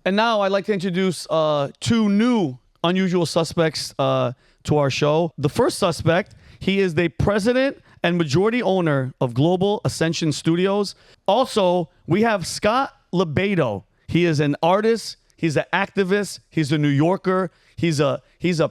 And now I'd like to introduce two new unusual suspects to our show. The first suspect, he is the president and majority owner of Global Ascension Studios. Also, we have Scott Lebedo. He is an artist. He's an activist. He's a New Yorker. He's a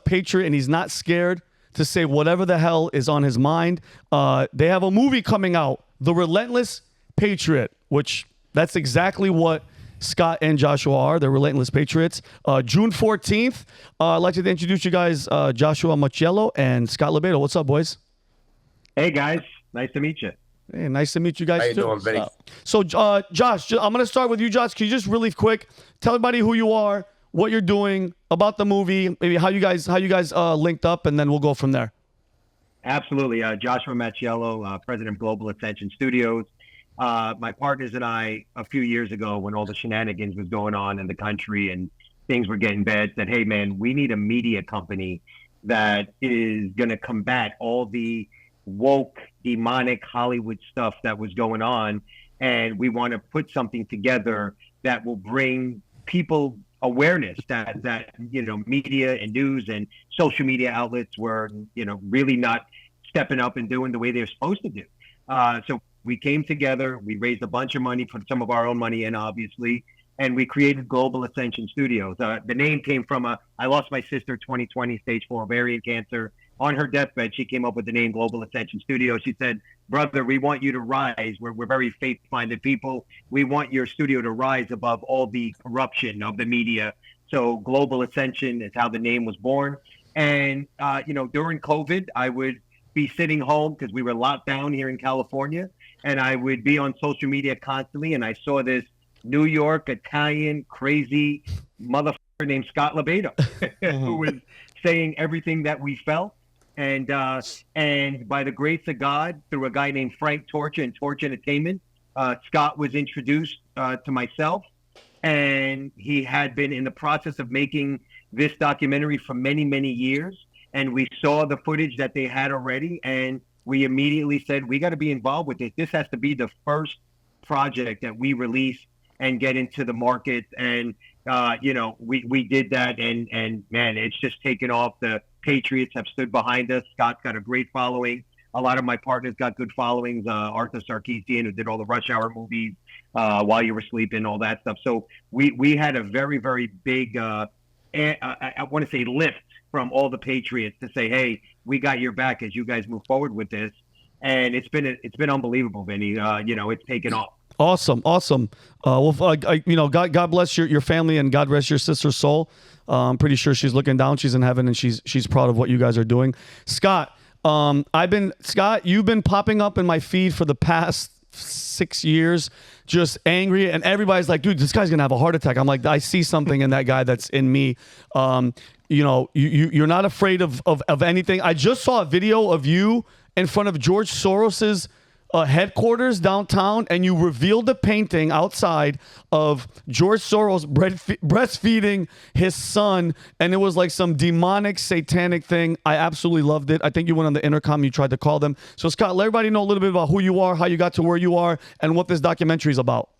patriot, and he's not scared to say whatever the hell is on his mind. They have a movie coming out, The Relentless Patriot, which that's exactly what Scott and Joshua are. They're Relentless Patriots. June 14th, I'd like to introduce you guys, Joshua Machiello and Scott Lebedo. What's up, boys? Hey, guys. Nice to meet you. Hey, nice to meet you guys, too. How you doing, Vinny? So, Josh, I'm going to start with you, Josh. Can you just really quick tell everybody who you are, what you're doing, about the movie, maybe how you guys linked up, and then we'll go from there. Absolutely. Joshua Machiello, president of Global Ascension Studios. My partners and I, a few years ago, when all the shenanigans was going on in the country and things were getting bad, said, hey, man, we need a media company that is going to combat all the woke, demonic Hollywood stuff that was going on. And we want to put something together that will bring people awareness that media and news and social media outlets were, really not stepping up and doing the way they're supposed to do. So we came together, we raised a bunch of money, put some of our own money in, obviously, and we created Global Ascension Studios. The name came from I lost my sister 2020, stage 4 ovarian cancer. On her deathbed, she came up with the name Global Ascension Studios. She said, brother, we want you to rise. We're very faith-minded people. We want your studio to rise above all the corruption of the media. So Global Ascension is how the name was born. And, during COVID, I would be sitting home because we were locked down here in California. And I would be on social media constantly. And I saw this New York Italian crazy motherfucker named Scott Lebedo who was saying everything that we felt. And by the grace of God, through a guy named Frank Torcha and Torch Entertainment, Scott was introduced to myself. And he had been in the process of making this documentary for many, many years. And we saw the footage that they had already. And we immediately said, we got to be involved with this. This has to be the first project that we release and get into the market. And, we did that. And man, it's just taken off. The Patriots have stood behind us. Scott's got a great following. A lot of my partners got good followings. Arthur Sarkeesian, who did all the Rush Hour movies, While You Were Sleeping, all that stuff. So we had a very, very big, I want to say, lift from all the Patriots to say, hey, we got your back as you guys move forward with this. And it's been unbelievable, Vinny. It's taken off. Awesome. God bless your family and God rest your sister's soul. I'm pretty sure she's looking down. She's in heaven and she's proud of what you guys are doing. Scott, you've been popping up in my feed for the past 6 years, just angry, and everybody's like, dude, this guy's gonna have a heart attack. I'm like, I see something in that guy that's in me. You're not afraid of anything. I just saw a video of you in front of George Soros's headquarters downtown, and you revealed the painting outside of George Soros breastfeeding his son, and it was like some demonic, satanic thing. I absolutely loved it. I think you went on the intercom, you tried to call them. So Scott, let everybody know a little bit about who you are, how you got to where you are, and what this documentary is about.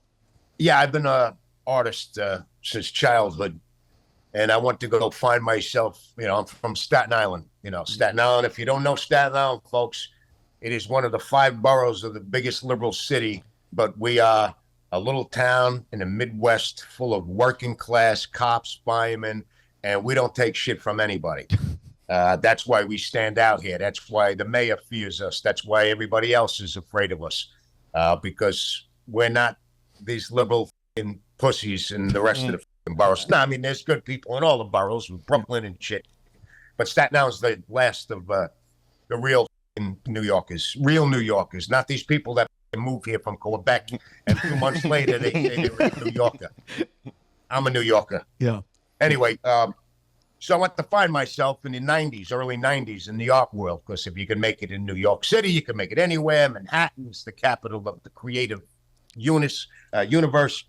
Yeah, I've been an artist since childhood, and I want to go find myself. I'm from Staten Island. Staten Island, if you don't know Staten Island, folks, it is one of the 5 boroughs of the biggest liberal city, but we are a little town in the Midwest full of working class cops, firemen, and we don't take shit from anybody. That's why we stand out here. That's why the mayor fears us. That's why everybody else is afraid of us, because we're not these liberal pussies in the rest of the boroughs. No, I mean, there's good people in all the boroughs, with Brooklyn and shit, but Staten Island's the last of the real New Yorkers, not these people that move here from Quebec and 2 months later they're a New Yorker. I'm a New Yorker. Yeah. Anyway, so I went to find myself in the 90s, early 90s in the art world, because if you can make it in New York City, you can make it anywhere. Manhattan's the capital of the creative universe.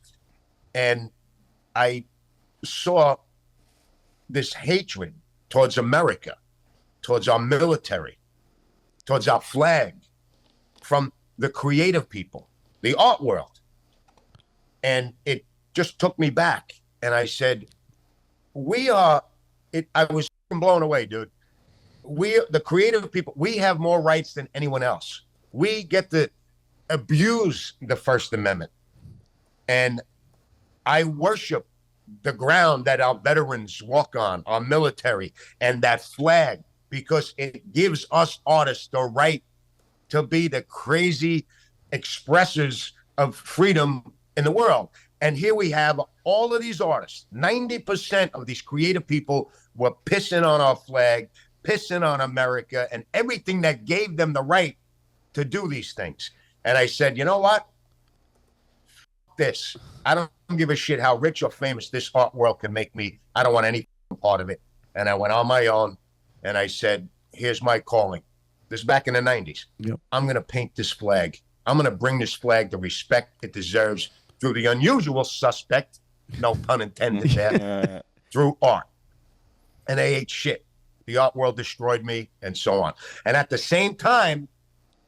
And I saw this hatred towards America, towards our military, towards our flag, from the creative people, the art world. And it just took me back. and I said, we are, I was blown away, dude. We, the creative people, we have more rights than anyone else. We get to abuse the First Amendment. And I worship the ground that our veterans walk on, our military, and that flag, because it gives us artists the right to be the crazy expressors of freedom in the world. And here we have all of these artists. 90% of these creative people were pissing on our flag, pissing on America, and everything that gave them the right to do these things. And I said, you know what? F this. I don't give a shit how rich or famous this art world can make me. I don't want any part of it. And I went on my own, and I said, here's my calling. This is back in the 90s. Yep. I'm going to paint this flag. I'm going to bring this flag the respect it deserves through the unusual suspect, no pun intended there, through art. And they ate shit. The art world destroyed me, and so on. And at the same time,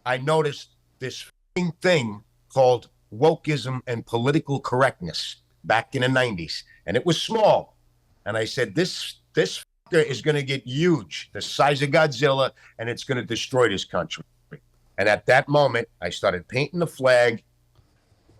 I noticed this thing called wokeism and political correctness back in the 90s. And it was small. And I said, this fucker is going to get huge, the size of Godzilla, and it's going to destroy this country. And at that moment, I started painting the flag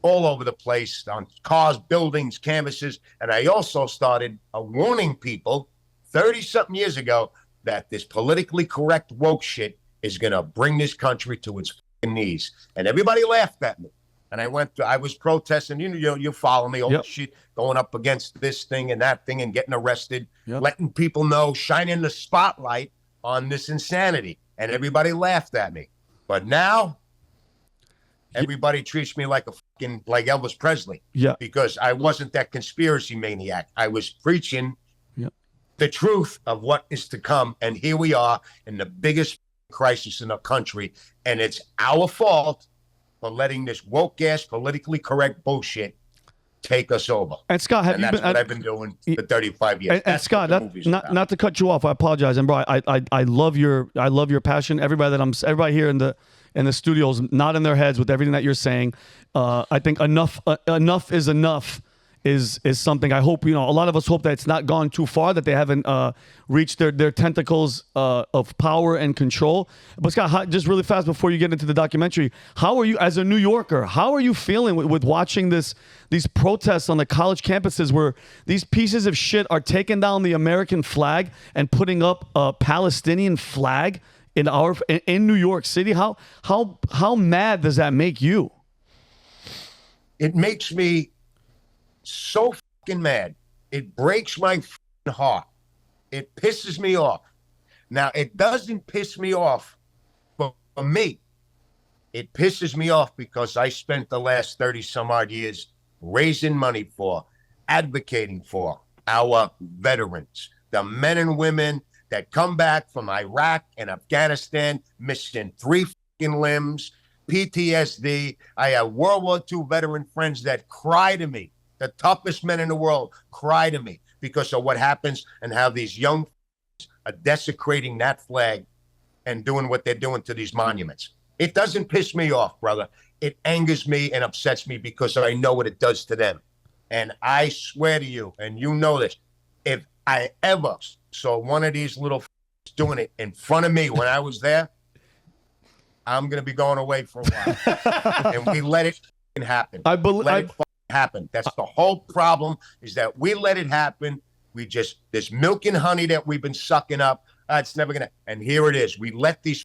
all over the place, on cars, buildings, canvases. And I also started warning people 30-something years ago that this politically correct woke shit is going to bring this country to its knees. And everybody laughed at me. And I was protesting, you follow me, all the shit, going up against this thing and that thing and getting arrested, letting people know, shining the spotlight on this insanity. And everybody laughed at me. But now, everybody treats me like like Elvis Presley. Yeah. Because I wasn't that conspiracy maniac. I was preaching the truth of what is to come. And here we are in the biggest crisis in our country. And it's our fault for letting this woke-ass, politically correct bullshit take us over. And Scott, that's what I've been doing for 35 years. And Scott, not to cut you off, I apologize. And bro, I love your passion. Everybody here in the studios nodding their heads with everything that you're saying. I think enough is enough is something I hope, a lot of us hope that it's not gone too far, that they haven't reached their tentacles of power and control. But Scott, just really fast before you get into the documentary, how are you, as a New Yorker, how are you feeling with watching these protests on the college campuses where these pieces of shit are taking down the American flag and putting up a Palestinian flag in New York City? How mad does that make you? It makes me so fucking mad. It breaks my heart. It pisses me off. Now, it doesn't piss me off for me. It pisses me off because I spent the last 30 some odd years raising money for, advocating for our veterans, the men and women that come back from Iraq and Afghanistan, missing 3 fucking limbs, PTSD. I have World War II veteran friends that cry to me. The toughest men in the world cry to me because of what happens and how these young are desecrating that flag and doing what they're doing to these monuments. It doesn't piss me off, brother. It angers me and upsets me because I know what it does to them. And I swear to you, and you know this, if I ever saw one of these little doing it in front of me when I was there, I'm going to be going away for a while. And we let it happen. Let it happen. That's the whole problem, is that we let it happen. We just, this milk and honey that we've been sucking up, it's never going to, and here it is. We let these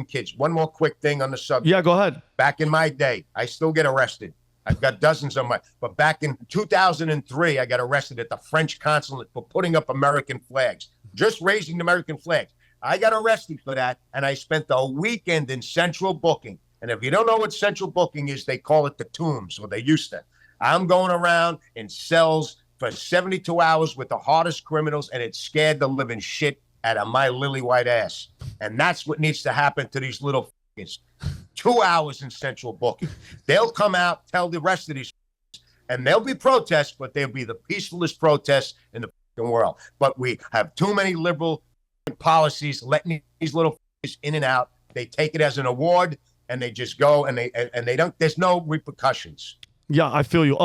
kids, one more quick thing on the subject. Yeah, go ahead. Back in my day, I still get arrested. I've got dozens of but back in 2003, I got arrested at the French consulate for putting up American flags, just raising the American flags. I got arrested for that, and I spent a weekend in central booking. And if you don't know what central booking is, they call it the tombs, or they used to. I'm going around in cells for 72 hours with the hardest criminals, and it scared the living shit out of my lily white ass. And that's what needs to happen to these little f***ers. 2 hours in central booking. They'll come out, tell the rest of these and there'll be protests, but they'll be the peacefulest protests in the world. But we have too many liberal policies letting these little f***ers in and out. They take it as an award, and they just go, and they don't, there's no repercussions. Yeah, I feel you.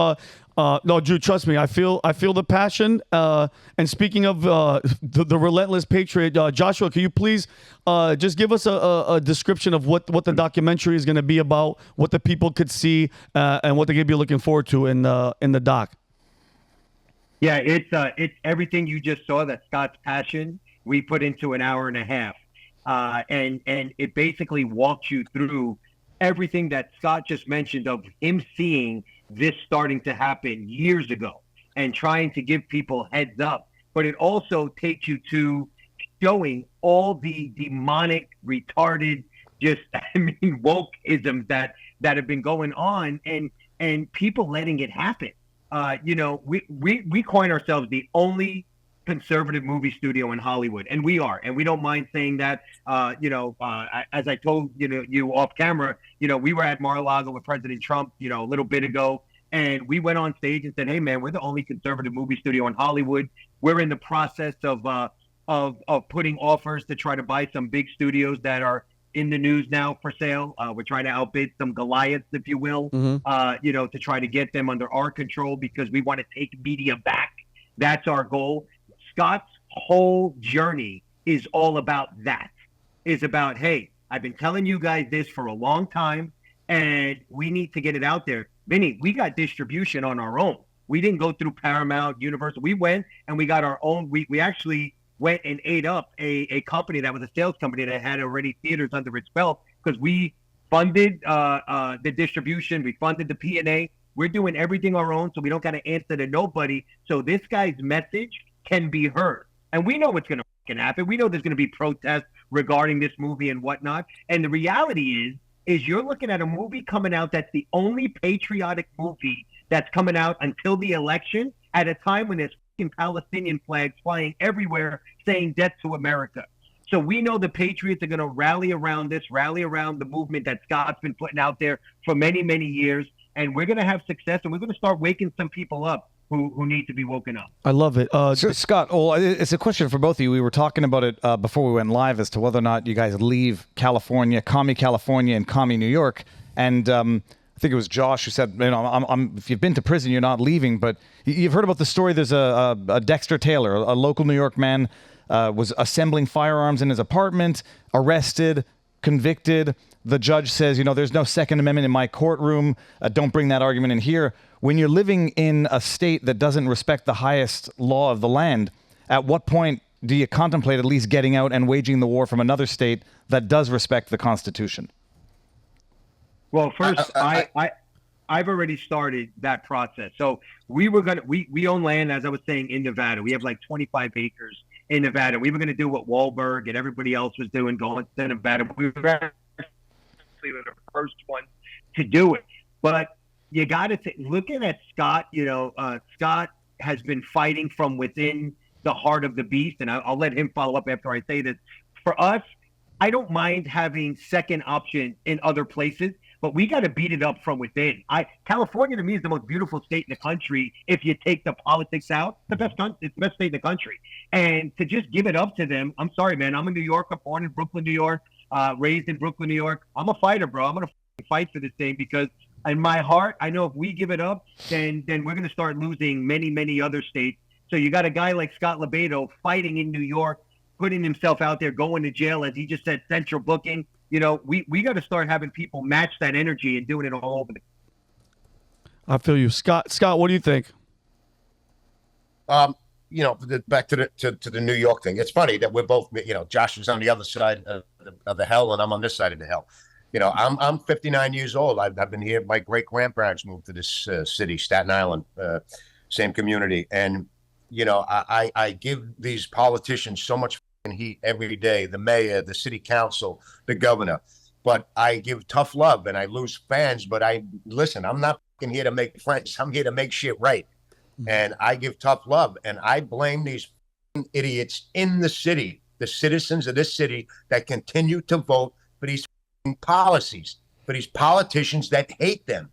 No, Drew, trust me. I feel the passion. And speaking of the Relentless Patriot, Joshua, can you please just give us a description of what the documentary is going to be about, what the people could see, and what they're going to be looking forward to in the doc? Yeah, it's everything you just saw. That Scott's passion we put into an hour and a half, and it basically walks you through everything that Scott just mentioned of him seeing this starting to happen years ago and trying to give people heads up. But it also takes you to showing all the demonic, retarded, just wokeisms that have been going on and people letting it happen. We coin ourselves the only conservative movie studio in Hollywood, and we are, and we don't mind saying that. As I told you off camera, we were at Mar-a-Lago with President Trump, a little bit ago, and we went on stage and said, "Hey, man, we're the only conservative movie studio in Hollywood. We're in the process of putting offers to try to buy some big studios that are in the news now for sale. We're trying to outbid some Goliaths, if you will, to try to get them under our control because we want to take media back. That's our goal." Scott's whole journey is all about that. Is about, hey, I've been telling you guys this for a long time, and we need to get it out there. Vinny, we got distribution on our own. We didn't go through Paramount, Universal. We went and we got our own. We actually went and ate up a company that was a sales company that had already theaters under its belt because we funded the distribution. We funded the P&A. We're doing everything our own, so we don't got to answer to nobody. So this guy's message can be heard. And we know what's going to happen. We know there's going to be protests regarding this movie and whatnot. And the reality is you're looking at a movie coming out that's the only patriotic movie that's coming out until the election at a time when there's Palestinian flags flying everywhere saying death to America. So we know the Patriots are going to rally around the movement that Scott's been putting out there for many, many years. And we're going to have success, and we're going to start waking some people up who need to be woken up. I love it. So, Scott, it's a question for both of you. We were talking about it before we went live as to whether or not you guys leave California, commie California and commie New York. And I think it was Josh who said, if you've been to prison, you're not leaving. But you've heard about the story. There's a Dexter Taylor, a local New York man, was assembling firearms in his apartment, arrested, convicted. The judge says, there's no Second Amendment in my courtroom. Don't bring that argument in here. When you're living in a state that doesn't respect the highest law of the land, at what point do you contemplate at least getting out and waging the war from another state that does respect the Constitution? Well, first, I've already started that process. So we own land, as I was saying, in Nevada. We have like 25 acres in Nevada. We were going to do what Wahlberg and everybody else was doing, going to Nevada. We were actually the first one to do it. But you got to looking at Scott, Scott has been fighting from within the heart of the beast. And I'll let him follow up after I say this. For us, I don't mind having second option in other places, but we got to beat it up from within. California to me is the most beautiful state in the country. If you take the politics out, it's the best state in the country. And to just give it up to them, I'm sorry, man. I'm a New Yorker, born in Brooklyn, New York, raised in Brooklyn, New York. I'm a fighter, bro. I'm going to fight for this thing because in my heart, I know if we give it up, then we're going to start losing many, many other states. So you got a guy like Scott Lebedo fighting in New York, putting himself out there, going to jail, as he just said, central booking. We got to start having people match that energy and doing it all over. I feel you, Scott. Scott, what do you think? Back to the New York thing. It's funny that we're both, Josh is on the other side of the hell, and I'm on this side of the hell. I'm 59 years old. I've been here. My great grandparents moved to this city, Staten Island, same community, and I give these politicians so much heat every day. The mayor, the city council, the governor, but I give tough love and I lose fans. But listen. I'm not here to make friends. I'm here to make shit right. And I give tough love, and I blame these idiots in the city, the citizens of this city that continue to vote for these policies, for these politicians that hate them.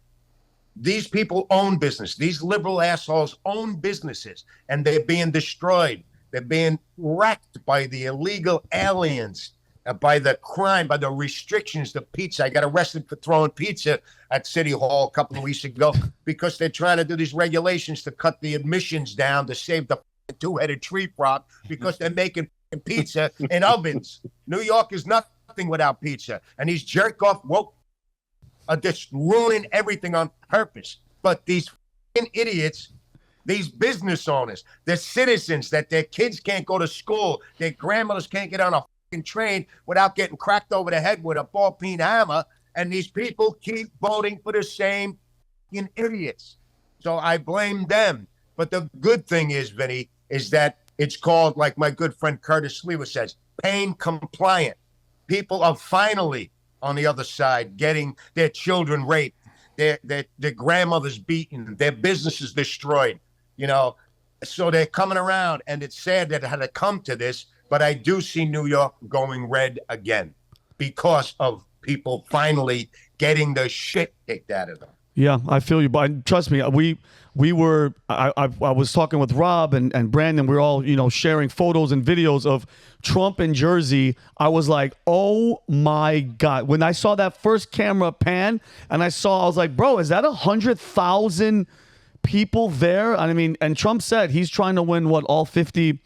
These people own business. These liberal assholes own businesses, and they're being destroyed. They're being wrecked by the illegal aliens by the crime, by the restrictions to pizza. I got arrested for throwing pizza at City Hall a couple of weeks ago because they're trying to do these regulations to cut the admissions down to save the two-headed tree frog because they're making pizza in ovens. New York is nothing without pizza. And these jerk-off woke are just ruining everything on purpose. But these idiots, these business owners, the citizens that their kids can't go to school, their grandmothers can't get on a train without getting cracked over the head with a ball-peen hammer, and these people keep voting for the same idiots. So I blame them. But the good thing is, Vinny, is that it's called, like my good friend Curtis Lewa says, pain compliant. People are finally on the other side getting their children raped, their grandmothers beaten, their businesses destroyed, so they're coming around, and it's sad that it had to come to this. But I do see New York going red again because of people finally getting the shit kicked out of them. Yeah, I feel you, but trust me, we were. I was talking with Rob and Brandon. We were all sharing photos and videos of Trump in Jersey. I was like, oh my God! When I saw that first camera pan, and I was like, bro, is that 100,000 people there? I mean, and Trump said he's trying to win all 50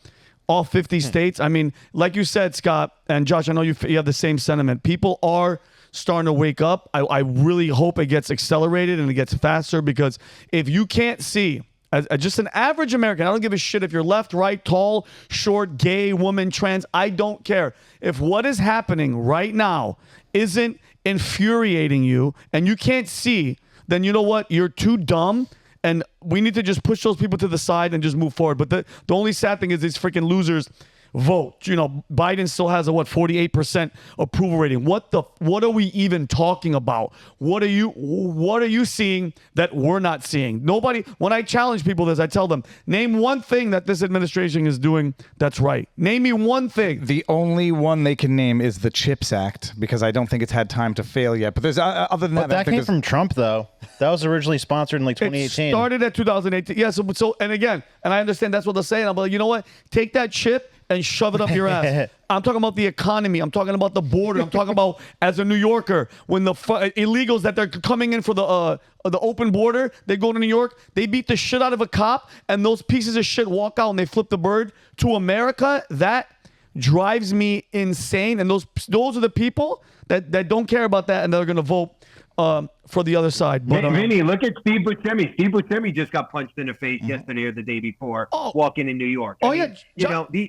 states. I mean, like you said, Scott and Josh, I know you have the same sentiment. People are starting to wake up. I really hope it gets accelerated and it gets faster, because if you can't see, as just an average American, I don't give a shit if you're left, right, tall, short, gay, woman, trans, I don't care. If what is happening right now isn't infuriating you and you can't see, then you know what? You're too dumb. And we need to just push those people to the side and just move forward. But the only sad thing is these freaking losers vote. Biden still has a 48% approval rating. What are we even talking about? What are you seeing that we're not seeing? Nobody. When I challenge people this, I tell them, name one thing that this administration is doing that's right. Name me one thing. The only one they can name is the CHIPS Act, because I don't think it's had time to fail yet. But there's other than that. But that came from Trump, though. That was originally sponsored in 2018. It started at 2018. Yeah. So and again, and I understand that's what they're saying. I'm like, you know what? Take that chip and shove it up your ass. I'm talking about the economy. I'm talking about the border. I'm talking about, as a New Yorker, when the illegals that they're coming in for the open border, they go to New York, they beat the shit out of a cop, and those pieces of shit walk out and they flip the bird to America. That drives me insane. And those are the people that don't care about that, and they're going to vote for the other side. But Vinny, look at Steve Buscemi. Steve Buscemi just got punched in the face yesterday or the day before walking in New York. I mean,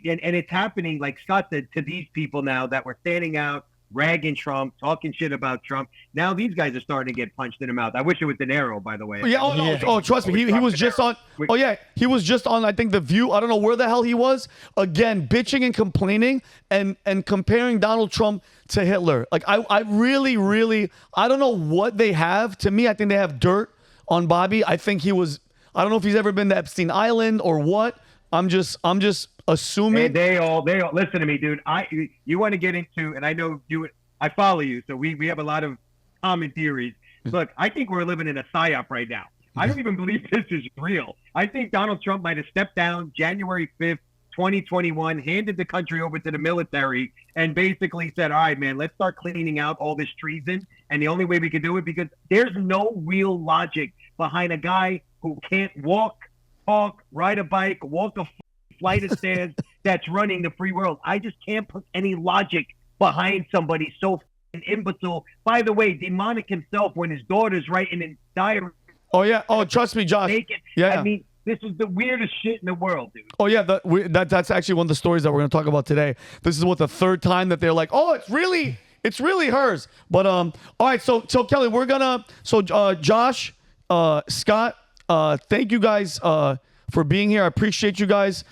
and it's happening, like Scott said, to these people now that were standing out, ragging Trump, talking shit about Trump. Now these guys are starting to get punched in the mouth. I wish it was De Niro, by the way. Yeah. Trust me. He was just on. He was just on, I think, The View. I don't know where the hell he was. Again, bitching and complaining and comparing Donald Trump to Hitler. Like, I really, I don't know what they have. To me, I think they have dirt on Bobby. I think I don't know if he's ever been to Epstein Island or what. I'm just assuming. Hey, they all listen to me, dude. You want to get into, and I know I follow you, so we have a lot of common theories. Look, I think we're living in a psyop right now. I don't even believe this is real. I think Donald Trump might have stepped down January 5th, 2021, handed the country over to the military, and basically said, all right, man, let's start cleaning out all this treason. And the only way we can do it, because there's no real logic behind a guy who can't walk, talk, ride a bike, walk a flight of stairs that's running the free world. I just can't put any logic behind somebody so imbecile. By the way, demonic himself, when his daughter's writing in diary. Oh, yeah. Oh, trust me, Josh. Yeah. I mean, this is the weirdest shit in the world, dude. Oh, yeah. That's actually one of the stories that we're going to talk about today. This is the third time that they're like, oh, it's really hers. But, all right. So Kelly, we're going to, Josh, Scott, thank you guys for being here. I appreciate you guys.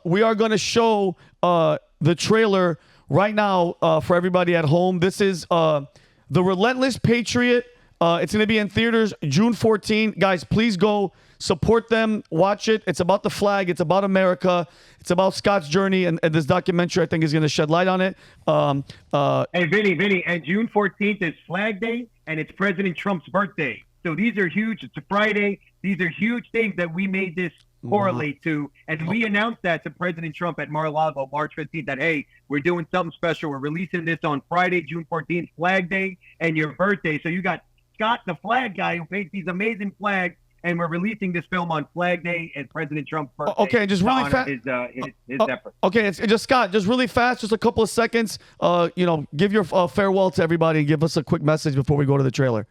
We are going to show the trailer right now for everybody at home. This is The Relentless Patriot. It's going to be in theaters June 14. Guys, please go support them. Watch it. It's about the flag. It's about America. It's about Scott's journey. And this documentary, I think, is going to shed light on it. Hey, Vinny, and June 14th is Flag Day, and it's President Trump's birthday. So these are huge. It's a Friday. These are huge things that we made this correlate to. And we announced that to President Trump at Mar-a-Lago, March 15th, that, hey, we're doing something special. We're releasing this on Friday, June 14th, Flag Day, and your birthday. So you got Scott, the flag guy, who paints these amazing flags, and we're releasing this film on Flag Day and President Trump's birthday. Okay, just really fast. His effort. Okay, it's just Scott, just really fast, just a couple of seconds. Give your farewell to everybody and give us a quick message before we go to the trailer.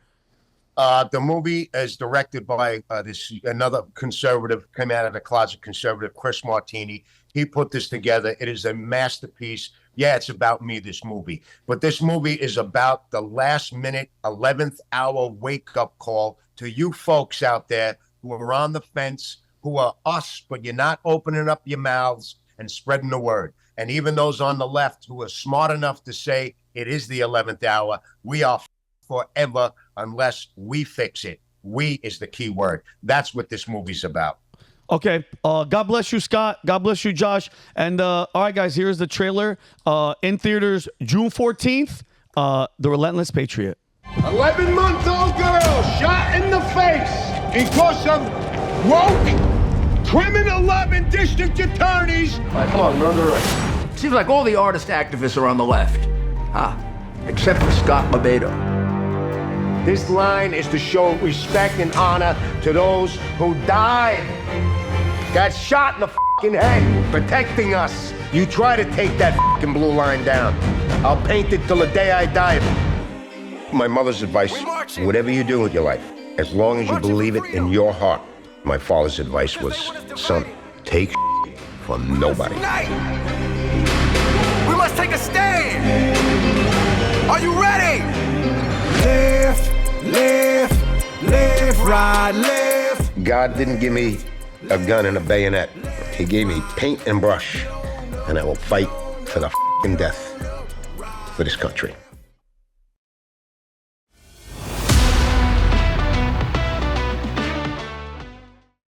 The movie is directed by another conservative, came out of the closet conservative, Chris Martini. He put this together. It is a masterpiece. Yeah, it's about me, this movie. But this movie is about the last minute, 11th hour wake-up call to you folks out there who are on the fence, who are us, but you're not opening up your mouths and spreading the word. And even those on the left who are smart enough to say it is the 11th hour, we are forever unless we fix it. We is the key word. That's what this movie's about. Okay. God bless you, Scott. God bless you, Josh. And all right, guys, here's the trailer. In theaters, June 14th, The Relentless Patriot. 11-month-old girl shot in the face because of woke, criminal-loving district attorneys. Come on, run the race. Seems like all the artist activists are on the left. Except for Scott Lebedo. This line is to show respect and honor to those who died, got shot in the fucking head, protecting us. You try to take that fucking blue line down. I'll paint it till the day I die. My mother's advice, whatever you do with your life, as long as you believe it in your heart. My father's advice was, son, take from nobody. We must take a stand. Are you ready? Live, ride, live. God didn't give me a gun and a bayonet. He gave me paint and brush, and I will fight to the fucking death for this country.